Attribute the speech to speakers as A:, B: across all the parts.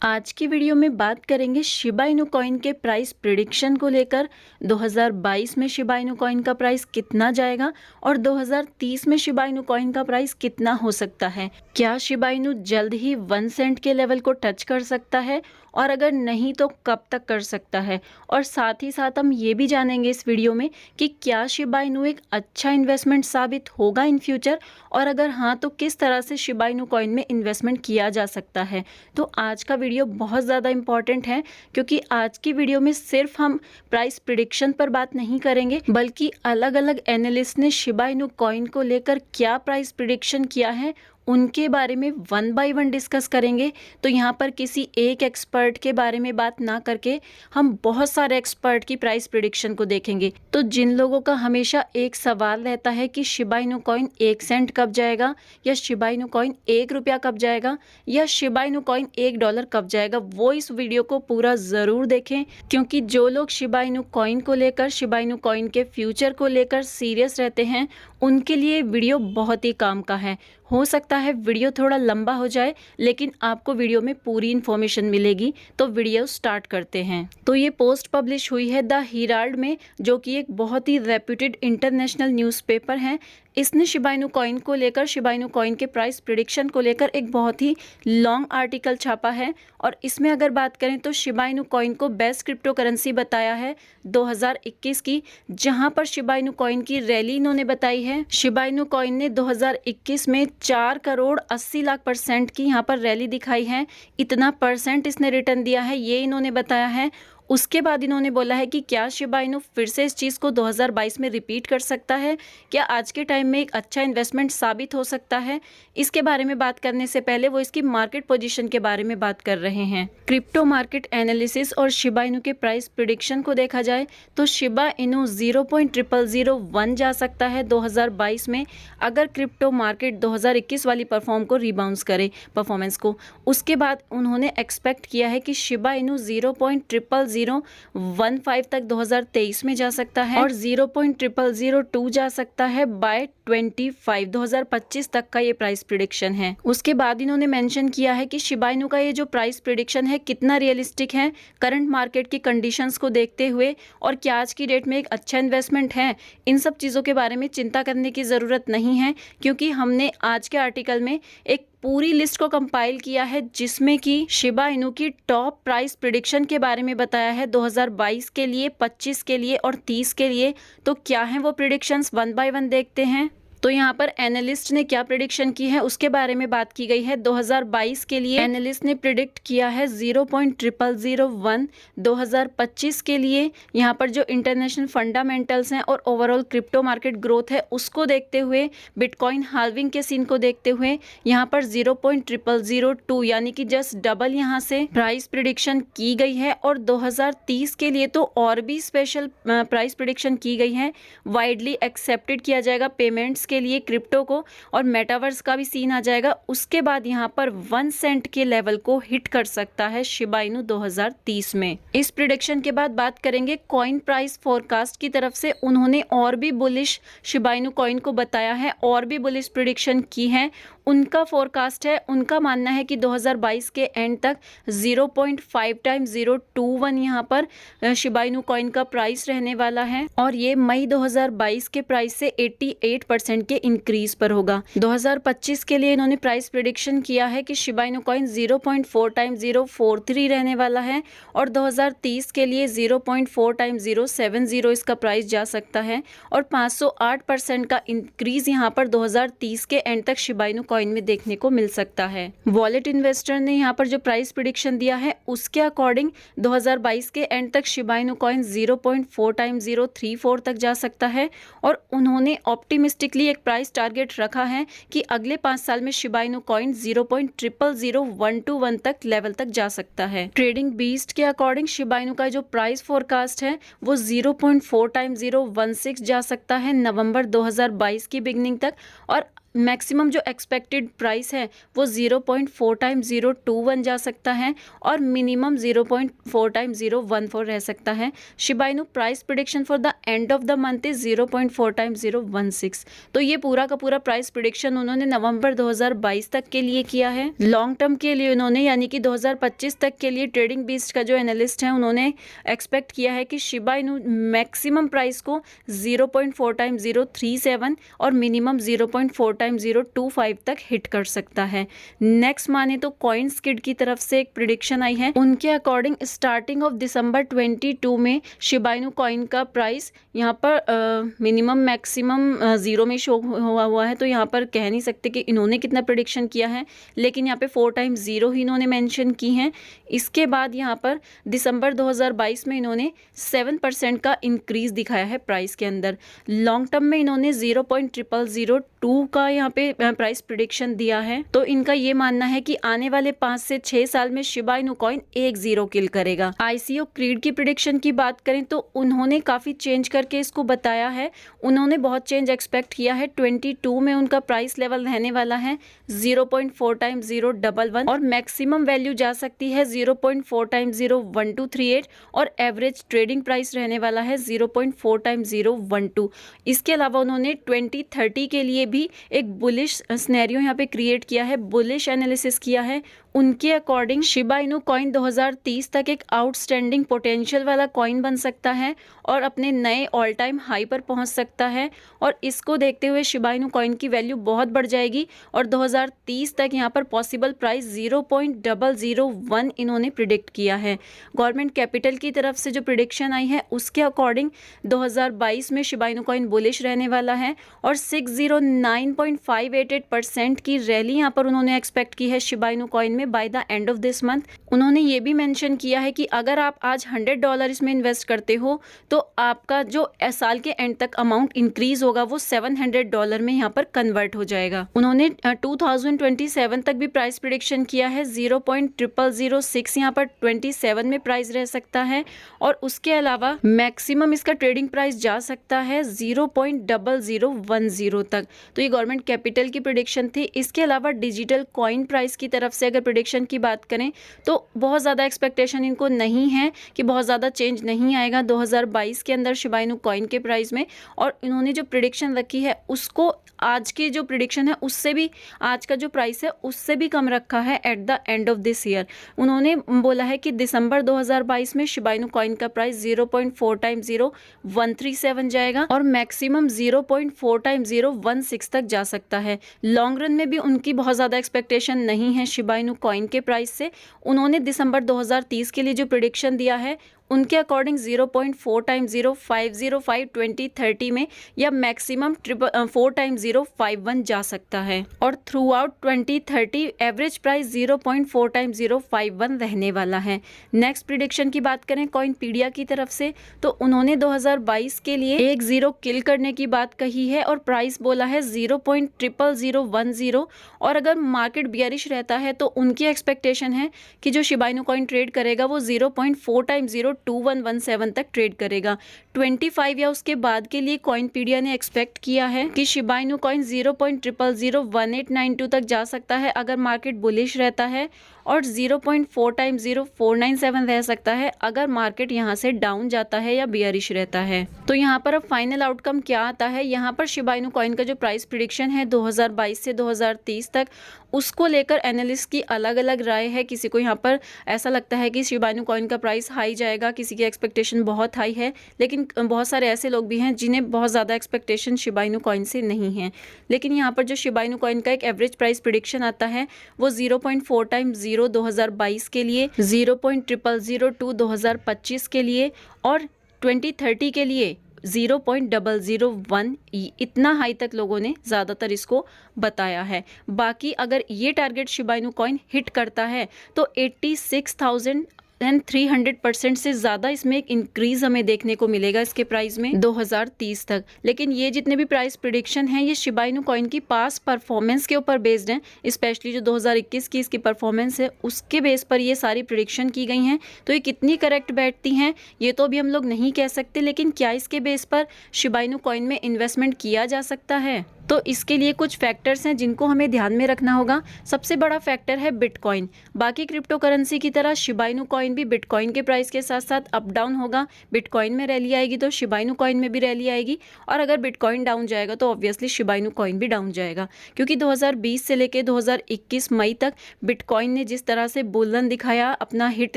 A: आज की वीडियो में बात करेंगे शिबा इनू कॉइन के प्राइस प्रिडिक्शन को लेकर। 2022 में शिबा इनू कॉइन का प्राइस कितना जाएगा और 2030 में शिबा इनू कॉइन का प्राइस कितना हो सकता है। क्या शिबा इनू जल्द ही 1 सेंट के लेवल को टच कर सकता है और अगर नहीं तो कब तक कर सकता है। और साथ ही साथ हम ये भी जानेंगे इस वीडियो में कि क्या शिबा इनू एक अच्छा इन्वेस्टमेंट साबित होगा इन फ्यूचर, और अगर हाँ तो किस तरह से शिबा इनू कॉइन में इन्वेस्टमेंट किया जा सकता है। तो आज का वीडियो बहुत ज़्यादा इंपॉर्टेंट है क्योंकि आज की वीडियो में सिर्फ हम प्राइस प्रिडिक्शन पर बात नहीं करेंगे बल्कि अलग अलग एनालिस्ट ने शिबा इनू कॉइन को लेकर क्या प्राइस प्रिडिक्शन किया है उनके बारे में 1 बाय 1 डिस्कस करेंगे। तो यहाँ पर किसी एक एक्सपर्ट के बारे में बात ना करके हम बहुत सारे एक्सपर्ट की प्राइस प्रिडिक्शन को देखेंगे। तो जिन लोगों का हमेशा एक सवाल रहता है कि शिबा इनू कॉइन 1 सेंट कब जाएगा, या शिबा इनू कॉइन 1 रुपया कब जाएगा, या शिबा इनू कॉइन $1 कब जाएगा, वो इस वीडियो को पूरा ज़रूर देखें। क्योंकि जो लोग शिबा इनू कॉइन को लेकर, शिबा इनू कॉइन के फ्यूचर को लेकर सीरियस रहते हैं उनके लिए वीडियो बहुत ही काम का है। हो सकता है वीडियो थोड़ा लंबा हो जाए लेकिन आपको वीडियो में पूरी इन्फॉर्मेशन मिलेगी। तो वीडियो स्टार्ट करते हैं। तो ये पोस्ट पब्लिश हुई है द हिराल्ड में, जो कि एक बहुत ही रेप्यूटेड इंटरनेशनल न्यूज़पेपर है। इसने शिबा इनू कॉइन को लेकर, शिबा इनू कॉइन के प्राइस प्रिडिक्शन को लेकर एक बहुत ही लॉन्ग आर्टिकल छापा है। और इसमें अगर बात करें तो शिबा इनू कॉइन को बेस्ट क्रिप्टो करेंसी बताया है 2021 की, जहां पर शिबा इनू कॉइन की रैली इन्होंने बताई है। शिबा इनू कॉइन ने 2021 में 4,80,00,000% की यहाँ पर रैली दिखाई है। इतना परसेंट इसने रिटर्न दिया है, ये इन्होंने बताया है। उसके बाद इन्होंने बोला है कि क्या शिबा इनू फिर से इस चीज़ को 2022 में रिपीट कर सकता है, क्या आज के टाइम में एक अच्छा इन्वेस्टमेंट साबित हो सकता है। इसके बारे में बात करने से पहले वो इसकी मार्केट पोजीशन के बारे में बात कर रहे हैं। क्रिप्टो मार्केट एनालिसिस और शिबा इनू के प्राइस प्रिडिक्शन को देखा जाए तो शिबा इनू 0.0001 जा सकता है 2022 में, अगर क्रिप्टो मार्केट 2021 वाली परफॉर्मेंस को। उसके बाद उन्होंने एक्सपेक्ट किया है कि शिबा इनू 0.00015 तक 2023 में जा सकता है और 0.0002 जा सकता है बाय 2025 तक का ये प्राइस प्रिडिक्शन है। उसके बाद इन्होंने मेंशन किया है कि शिबा इनू का ये जो प्राइस प्रिडिक्शन है कितना रियलिस्टिक है करंट मार्केट की कंडीशंस को देखते हुए, और क्या आज की डेट में एक अच्छा इन्वेस्टमेंट है। इन सब चीज़ों के बारे में चिंता करने की ज़रूरत नहीं है क्योंकि हमने आज के आर्टिकल में एक पूरी लिस्ट को कंपाइल किया है जिसमें कि शिबा इनू की टॉप प्राइस प्रिडिक्शन के बारे में बताया है 2022 के लिए, 25 के लिए और 30 के लिए। तो क्या हैं वो प्रिडिक्शंस, 1 बाय 1 देखते हैं। तो यहाँ पर एनालिस्ट ने क्या प्रिडिक्शन की है उसके बारे में बात की गई है। 2022 के लिए एनालिस्ट ने प्रिडिक्ट किया है 0.0001। 2025 के लिए यहाँ पर जो इंटरनेशनल फंडामेंटल्स हैं और ओवरऑल क्रिप्टो मार्केट ग्रोथ है उसको देखते हुए, बिटकॉइन हाल्विंग के सीन को देखते हुए यहाँ पर 0.0002 यानी कि जस्ट डबल यहाँ से प्राइस प्रिडिक्शन की गई है। और 2030 के लिए तो और भी स्पेशल प्राइस प्रिडिक्शन की गई है। वाइडली एक्सेप्टेड किया जाएगा पेमेंट्स के लिए क्रिप्टो को, और मेटावर्स का भी सीन आ जाएगा। उसके बाद यहाँ पर 1 सेंट के लेवल को हिट कर सकता है शिबा इनू 2030 में। इस प्रिडिक्शन के बाद बात करेंगे कॉइन प्राइस फोरकास्ट की तरफ से। उन्होंने और भी बुलिश शिबा इनू कॉइन को बताया है, और भी बुलिश प्रिडिक्शन की है। उनका फोरकास्ट है, उनका मानना है कि 2022 के एंड तक 0.5 टाइम 021 यहाँ पर शिबा इनू कॉइन का प्राइस रहने वाला है, और ये मई 2022 के प्राइस से 88% के इंक्रीज पर होगा। 2025 के लिए इन्होंने प्राइस प्रिडिक्शन किया है कि शिबा इनू कॉइन 0.4 टाइम 043 रहने वाला है, और 2030 के लिए 0.4 टाइम 070 इसका प्राइस जा सकता है, और 508% का इंक्रीज यहाँ पर 2030 के एंड तक शिबा इनू कॉइन में देखने को मिल सकता है। वॉलेट इन्वेस्टर ने यहाँ पर जो प्राइस प्रिडिक्शन दिया है उसके अकॉर्डिंग 2022 के एंड तक शिबा इनू कॉइन 0.4 टाइम 034 तक जा सकता है, और उन्होंने ऑप्टिमिस्टिकली एक प्राइस टारगेट रखा है कि अगले 5 साल में शिबा इनू कॉइन 0.000121 तक लेवल तक जा सकता है। ट्रेडिंग बीस्ट के अकॉर्डिंग शिबा इनू का जो प्राइस फोरकास्ट है वो 0.4 टाइम 016 जा सकता है नवंबर 2022 की बिगनिंग तक, और मैक्सिमम जो एक्सपेक्टेड प्राइस है वो 0.4 टाइम्स 021 जा सकता है और मिनिमम 0.4 टाइम्स 014 रह सकता है। Shiba Inu price prediction for the end of the month is 0.4 times 016। तो ये पूरा का पूरा प्राइस प्रिडिक्शन उन्होंने नवंबर 2022 तक के लिए किया है। लॉन्ग टर्म के लिए उन्होंने यानी कि 2025 तक के लिए ट्रेडिंग बीस्ट का जो एनालिस्ट है उन्होंने एक्सपेक्ट किया है कि शिबा इनू मैक्सिमम प्राइस को 0.4 टाइम्स 037 और मिनिमम 0.4 टाइम्स 025 तक हिट कर सकता है। नेक्स्ट माने तो कॉइनस्किड की तरफ से एक प्रिडिक्शन आई है। उनके अकॉर्डिंग स्टार्टिंग ऑफ दिसंबर 22 में शिबा इनू कॉइन का प्राइस यहाँ पर मिनिमम मैक्सिमम जीरो में शो हुआ है, तो यहाँ पर कह नहीं सकते कि इन्होंने कितना प्रिडिक्शन किया है, लेकिन यहाँ पे 4 टाइम्स 0 ही इन्होंने मेंशन की हैं। इसके बाद यहाँ पर दिसंबर 2022 में इन्होंने 7% का इंक्रीज दिखाया है प्राइस के अंदर। लॉन्ग टर्म में इन्होंने 0.0002 का यहाँ पे प्राइस प्रिडिक्शन दिया है। तो इनका ये मानना है कि आने वाले 5 से 6 साल में शिबा इनू कॉइन 1 0 किल करेगा। आईसीओ क्रीड की प्रिडिक्शन की बात करें तो उन्होंने काफी चेंज करके इसको बताया है। उन्होंने बहुत चेंज एक्सपेक्ट किया है। 22 में उनका प्राइस लेवल रहने वाला है 0.4 टाइम्स 011 और मैक्सिमम वैल्यू जा सकती है 0.4 टाइम्स 01238 और एवरेज ट्रेडिंग प्राइस रहने वाला है 0.4 टाइम्स 012। इसके अलावा उन्होंने 2030 के लिए भी एक बुलिश सिनेरियो यहाँ पे क्रिएट किया है, बुलिश एनालिसिस किया है। उनके अकॉर्डिंग शिबा इनू कॉइन 2030 तक एक आउटस्टैंडिंग पोटेंशियल वाला कॉइन बन सकता है और अपने नए ऑल टाइम हाई पर पहुंच सकता है और इसको देखते हुए शिबा इनू कॉइन की वैल्यू बहुत बढ़ जाएगी और 2030 तक यहाँ पर पॉसिबल प्राइस 0.001 इन्होंने प्रिडिक्ट किया है। गवर्नमेंट कैपिटल की तरफ से जो प्रिडिक्शन आई है उसके अकॉर्डिंग 2022 में शिबा इनू कॉइन बुलिश रहने वाला है और 609.588% की रैली यहाँ पर उन्होंने एक्सपेक्ट की है शिबा इनू कॉइन में by the end of this month. उन्होंने ये भी मेंशन किया है कि अगर आप आज $100 इसमें इन्वेस्ट करते हो तो आपका जो साल के एंड तक अमाउंट इंक्रीज होगा वो $700 में यहाँ पर कन्वर्ट हो जाएगा। उन्होंने 2027 तक भी प्राइस प्रिडिक्शन किया है। 0.0006 यहाँ पर 27 में प्राइस रह सकता है और उसके अलावा मैक्सिमम इसका ट्रेडिंग प्राइस जा सकता है 0.0010 तक। तो ये गवर्नमेंट कैपिटल की प्रिडिक्शन थी। इसके अलावा डिजिटल कॉइन प्राइस की तरफ से अगर प्रिडिक्शन की बात करें तो बहुत ज़्यादा एक्सपेक्टेशन इनको नहीं है कि बहुत ज़्यादा चेंज नहीं आएगा 2022 के अंदर शिबा इनू कॉइन के प्राइस में। और इन्होंने जो प्रिडिक्शन रखी है उसको आज की जो प्रिडिक्शन है उससे भी, आज का जो प्राइस है उससे भी कम रखा है at the end of this year. उन्होंने बोला है कि दिसंबर 2022 में शिबा इनू कॉइन का प्राइस 0.4 टाइम्स 0.137 जाएगा और मैक्सिमम 0.4 टाइम्स 0.16 तक जा सकता है। लॉन्ग रन में भी उनकी बहुत ज़्यादा एक्सपेक्टेशन नहीं है शिबा इनू कॉइन के प्राइस से। उन्होंने दिसंबर 2030 के लिए जो प्रिडिक्शन दिया है उनके अकॉर्डिंग 0.4 टाइम्स 0.505 2030 में या मैक्सिमम 4 टाइम्स 0.51 जा सकता है और through out 2030 average price 0.4 times 0.51 रहने वाला है। नेक्स्ट प्रिडिक्शन की बात करें कॉइनपीडिया की तरफ से तो उन्होंने 2022 के लिए 1 0 किल करने की बात कही है और प्राइस बोला है 0.00010 और अगर मार्केट बियरिश रहता है तो उनकी एक्सपेक्टेशन है कि जो शिबा इनू कॉइन ट्रेड करेगा वो 0.4 टाइम्स 0.2117 तक ट्रेड करेगा। 25 या उसके बाद के लिए कॉइनपीडिया ने एक्सपेक्ट किया है कि शिबा इनू कॉइन 0.0001892 तक जा सकता है अगर मार्केट बुलिश रहता है और 0.4 टाइम्स 0.497 रह सकता है अगर मार्केट यहाँ से डाउन जाता है या बियरिश रहता है। तो यहाँ पर अब फाइनल आउटकम क्या आता है, यहाँ पर शिबा इनू कॉइन का जो प्राइस प्रिडिक्शन है 2022 से 2030 तक उसको लेकर एनालिस्ट की अलग अलग राय है। किसी को यहाँ पर ऐसा लगता है कि शिबा इनू कॉइन का प्राइस हाई जाएगा, किसी की एक्सपेक्टेशन बहुत हाई है, लेकिन बहुत सारे ऐसे लोग भी हैं जिन्हें बहुत ज़्यादा एक्सपेक्टेशन शिबा इनू कॉइन से नहीं है। लेकिन यहाँ पर जो शिबा इनू कॉइन का एक एवरेज प्राइस प्रिडिक्शन आता है वो 0.4 टाइम्स 0 2022 के लिए, 0.0002 2025 के लिए और 2030 के लिए 0.001 इतना हाई तक लोगों ने ज़्यादातर इसको बताया है। बाकी अगर ये target Shiba Inu coin hit करता है तो 86,300% से ज़्यादा इसमें एक इंक्रीज हमें देखने को मिलेगा इसके प्राइस में 2030 तक। लेकिन ये जितने भी प्राइस प्रिडिक्शन हैं ये शिबा इनू कॉइन की पास परफॉर्मेंस के ऊपर बेस्ड हैं, स्पेशली जो 2021 की इसकी परफॉर्मेंस है उसके बेस पर ये सारी प्रिडिक्शन की गई हैं। तो ये कितनी करेक्ट बैठती हैं ये तो अभी हम लोग नहीं कह सकते, लेकिन क्या इसके बेस पर शिबा इनू कॉइन में इन्वेस्टमेंट किया जा सकता है? तो इसके लिए कुछ फैक्टर्स हैं जिनको हमें ध्यान में रखना होगा। सबसे बड़ा फैक्टर है बिटकॉइन। बाकी क्रिप्टो करेंसी की तरह शिबा इनू कॉइन भी बिटकॉइन के प्राइस के साथ साथ अप डाउन होगा। बिटकॉइन में रैली आएगी तो शिबा इनू कॉइन में भी रैली आएगी, और अगर बिटकॉइन डाउन जाएगा तो ऑब्वियसली शिबा इनू कॉइन भी डाउन जाएगा। क्योंकि 2020 से लेकर 2021 मई तक बिटकॉइन ने जिस तरह से बुलन दिखाया, अपना हिट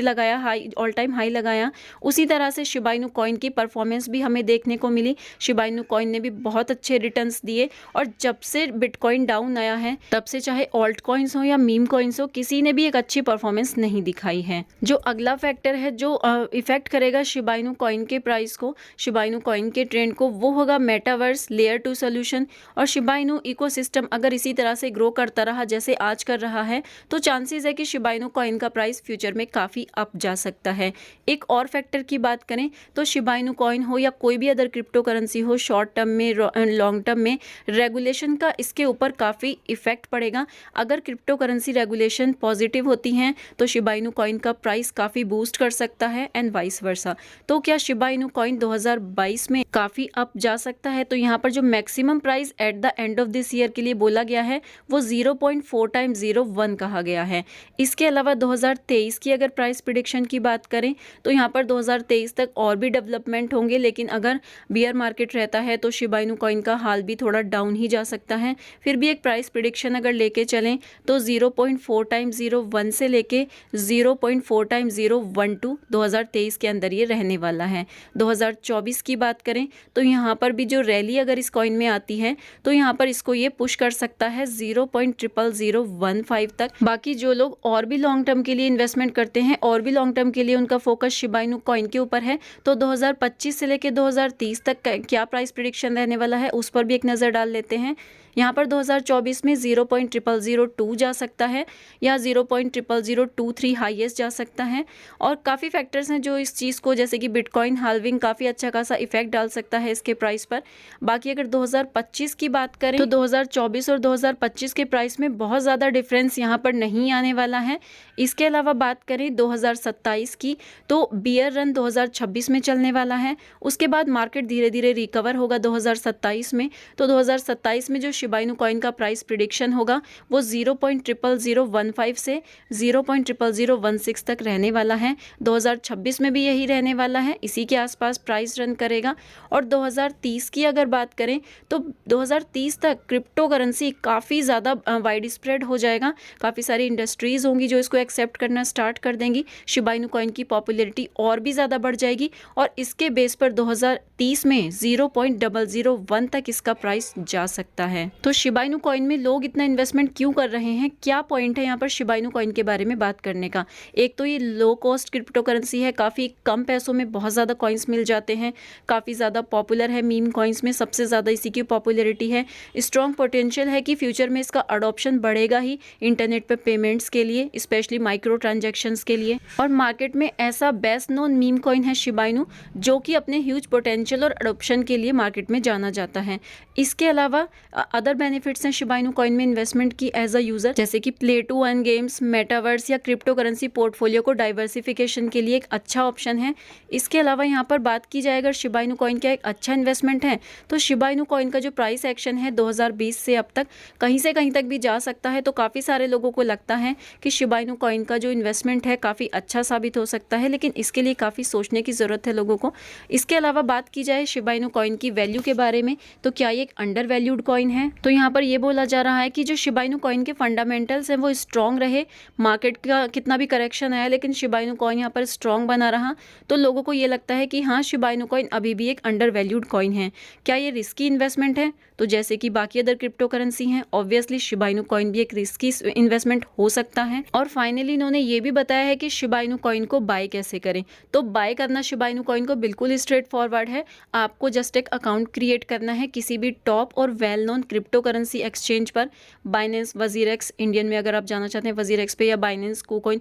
A: लगाया, हाई ऑल टाइम हाई लगाया, उसी तरह से शिबा इनू कॉइन की परफॉर्मेंस भी हमें देखने को मिली। शिबा इनू कॉइन ने भी बहुत अच्छे रिटर्न्स दिए, और जब से बिटकॉइन डाउन आया है तब से चाहे ऑल्ट कॉइन्स हो या मीम कॉइन्स हो, किसी ने भी एक अच्छी परफॉर्मेंस नहीं दिखाई है। जो अगला फैक्टर है जो इफेक्ट करेगा शिबा इनू कॉइन के प्राइस को, शिबा इनू कॉइन के ट्रेंड को, वो होगा मेटावर्स, लेयर 2 सोल्यूशन और शिबा इनू इकोसिस्टम। अगर इसी तरह से ग्रो करता रहा जैसे आज कर रहा है तो चांसेस है कि शिबा इनू कॉइन का प्राइस फ्यूचर में काफ़ी अप जा सकता है। एक और फैक्टर की बात करें तो शिबा इनू कॉइन हो या कोई भी अदर क्रिप्टो करेंसी हो, शॉर्ट टर्म में लॉन्ग टर्म में रेगुलेशन का इसके ऊपर काफ़ी इफेक्ट पड़ेगा। अगर क्रिप्टो करेंसी रेगुलेशन पॉजिटिव होती हैं तो शिबा इनू कॉइन का प्राइस काफ़ी बूस्ट कर सकता है, एंड वाइस वर्सा। तो क्या शिबा इनू कॉइन 2022 में काफ़ी अप जा सकता है? तो यहाँ पर जो maximum price at the end of this year के लिए बोला गया है वो 0.4 टाइम्स 01 कहा गया है। इसके अलावा 2023 की अगर प्राइस प्रिडिक्शन की बात करें तो यहाँ पर 2023 तक और भी डेवलपमेंट होंगे, लेकिन अगर बियर मार्केट रहता है तो शिबा इनू कॉइन का हाल भी थोड़ा डाउन ही जा सकता है। फिर भी एक प्राइस प्रिडिक्शन अगर लेके चलें तो 0.4 टाइम्स 01 से लेके 0.4 टाइम्स 012 2023 के अंदर ये रहने वाला है। 2024 की बात करें तो यहाँ पर भी जो रैली अगर इस कॉइन में आती है तो यहाँ पर इसको ये पुश कर सकता है 0.00015 तक। बाकी जो लोग और भी लॉन्ग टर्म के लिए इन्वेस्टमेंट करते हैं, और भी लॉन्ग टर्म के लिए उनका फोकस शिबा इनू कॉइन के ऊपर है, तो 2025 से लेकर 2030 तक क्या प्राइस प्रिडिक्शन रहने वाला है उस पर भी एक नज़र डाल लेते हैं। यहाँ पर 2024 में 0.0002 जा सकता है या 0.0023 हाईएस्ट जा सकता है, और काफ़ी फैक्टर्स हैं जो इस चीज़ को, जैसे कि बिटकॉइन हाल्विंग काफ़ी अच्छा खासा इफेक्ट डाल सकता है इसके प्राइस पर। बाकी अगर 2025 की बात करें तो 2024 और 2025 के प्राइस में बहुत ज़्यादा डिफरेंस यहाँ पर नहीं आने वाला है। इसके अलावा बात करें 2027 की तो बियर रन 2026 में चलने वाला है। उसके बाद मार्केट धीरे धीरे रिकवर होगा 2027 में। तो 2027 में जो शिबा इनू कॉइन का प्राइस प्रिडिक्शन होगा वो 0.00015 से 0.00016 तक रहने वाला है। 2026 में भी यही रहने वाला है, इसी के आसपास प्राइस रन करेगा। और 2030 की अगर बात करें तो 2030 तक क्रिप्टो करेंसी काफ़ी ज़्यादा वाइड स्प्रेड हो जाएगा। काफ़ी सारी इंडस्ट्रीज़ होंगी जो इसको एक्सेप्ट करना स्टार्ट कर देंगी। शिबा इनू कॉइन की पॉपुलैरिटी और भी ज़्यादा बढ़ जाएगी, और इसके बेस पर 2030 में 0.001 तक इसका प्राइस जा सकता है। तो शिबा इनू कॉइन में लोग इतना इन्वेस्टमेंट क्यों कर रहे हैं? क्या पॉइंट है यहाँ पर शिबा इनू कॉइन के बारे में बात करने का? एक तो ये लो कॉस्ट क्रिप्टो करेंसी है, काफ़ी कम पैसों में बहुत ज़्यादा कॉइन्स मिल जाते हैं, काफ़ी ज़्यादा पॉपुलर है। मीम कॉइन्स में सबसे ज़्यादा इसी की पॉपुलैरिटी है। स्ट्रॉन्ग पोटेंशियल है कि फ्यूचर में इसका अडॉप्शन बढ़ेगा ही इंटरनेट पर पेमेंट्स के लिए, स्पेशली माइक्रो ट्रांजेक्शन्स के लिए। और मार्केट में ऐसा बेस्ट नोन मीम कॉइन है शिबा इनू, जो कि अपने ह्यूज पोटेंशियल और अडॉप्शन के लिए मार्केट में जाना जाता है। इसके अलावा अदर बेनिफिट्स हैं शिबा इनू कॉइन में इन्वेस्टमेंट की एज अ यूज़र, जैसे कि play to earn games, metaverse या क्रिप्टो करेंसी पोर्टफोलियो को डाइवर्सिफिकेशन के लिए एक अच्छा ऑप्शन है। इसके अलावा यहाँ पर बात की जाए अगर शिबा इनू कॉइन का एक अच्छा इन्वेस्टमेंट है तो शिबा इनू कॉइन का जो प्राइस एक्शन है 2020 से अब तक कहीं से कहीं तक भी जा सकता है। तो काफ़ी सारे लोगों को लगता है कि शिबा इनू कॉइन का जो इन्वेस्टमेंट है काफ़ी अच्छा साबित हो सकता है, लेकिन इसके लिए काफ़ी सोचने की ज़रूरत है लोगों को। इसके अलावा बात की जाए शिबा इनू कॉइन की वैल्यू के बारे में तो क्या ये एक अंडर वैल्यूड कॉइन है? तो यहाँ पर ये बोला जा रहा है कि जो शिबा इनू कॉइन के फंडामेंटल्स हैं वो स्ट्रॉन्ग रहे। मार्केट का कितना भी करेक्शन आया लेकिन शिबा इनू कॉइन यहाँ पर स्ट्रॉन्ग बना रहा, तो लोगों को ये लगता है कि हाँ, शिबा इनू कॉइन अभी भी एक अंडर वैल्यूड कॉइन है। क्या ये रिस्की इन्वेस्टमेंट है? तो जैसे कि बाकी अदर क्रिप्टो करेंसी हैं, ऑब्वियसली शिबा इनू कॉइन भी एक रिस्की इन्वेस्टमेंट हो सकता है। और फाइनली इन्होंने ये भी बताया है कि शिबा इनू कॉइन को बाय कैसे करें। तो बाय करना शिबा इनू कॉइन को बिल्कुल स्ट्रेट फॉरवर्ड है। आपको जस्ट एक अकाउंट क्रिएट करना है किसी भी टॉप और well known crypto currency exchange पर, बाइनेंस, वजीरेक्स, इंडियन में अगर आप जाना चाहते हैं वजीरेक्स पे, या बाइनेंस, कुकॉइन,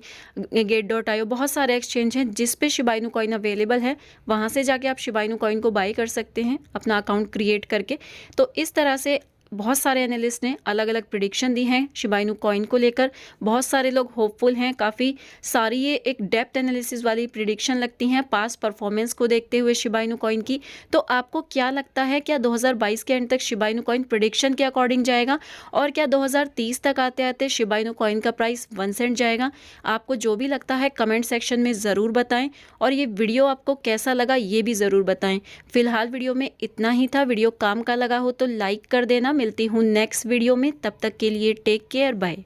A: गेट.io, बहुत सारे एक्सचेंज हैं जिस पे शिबा इनू कॉइन अवेलेबल है। वहाँ से जाके आप शिबा इनू कॉइन को बाय कर सकते हैं अपना अकाउंट क्रिएट करके। तो इस तरह से बहुत सारे एनालिस्ट ने अलग अलग प्रिडिक्शन दी हैं शिबा इनू कॉइन को लेकर। बहुत सारे लोग होपफुल हैं, काफ़ी सारी ये एक डेप्थ एनालिसिस वाली प्रिडिक्शन लगती हैं पास्ट परफॉर्मेंस को देखते हुए शिबा इनू कॉइन की। तो आपको क्या लगता है, क्या 2022 के एंड तक शिबा इनू कॉइन प्रिडिक्शन के अकॉर्डिंग जाएगा और क्या 2030 तक आते आते शिबा इनू कॉइन का प्राइस 1 सेंट जाएगा? आपको जो भी लगता है कमेंट सेक्शन में ज़रूर बताएं और ये वीडियो आपको कैसा लगा ये भी ज़रूर बताएं। फिलहाल वीडियो में इतना ही था। वीडियो काम का लगा हो तो लाइक कर देना। मिलती हूँ नेक्स्ट वीडियो में, तब तक के लिए टेक केयर, बाय।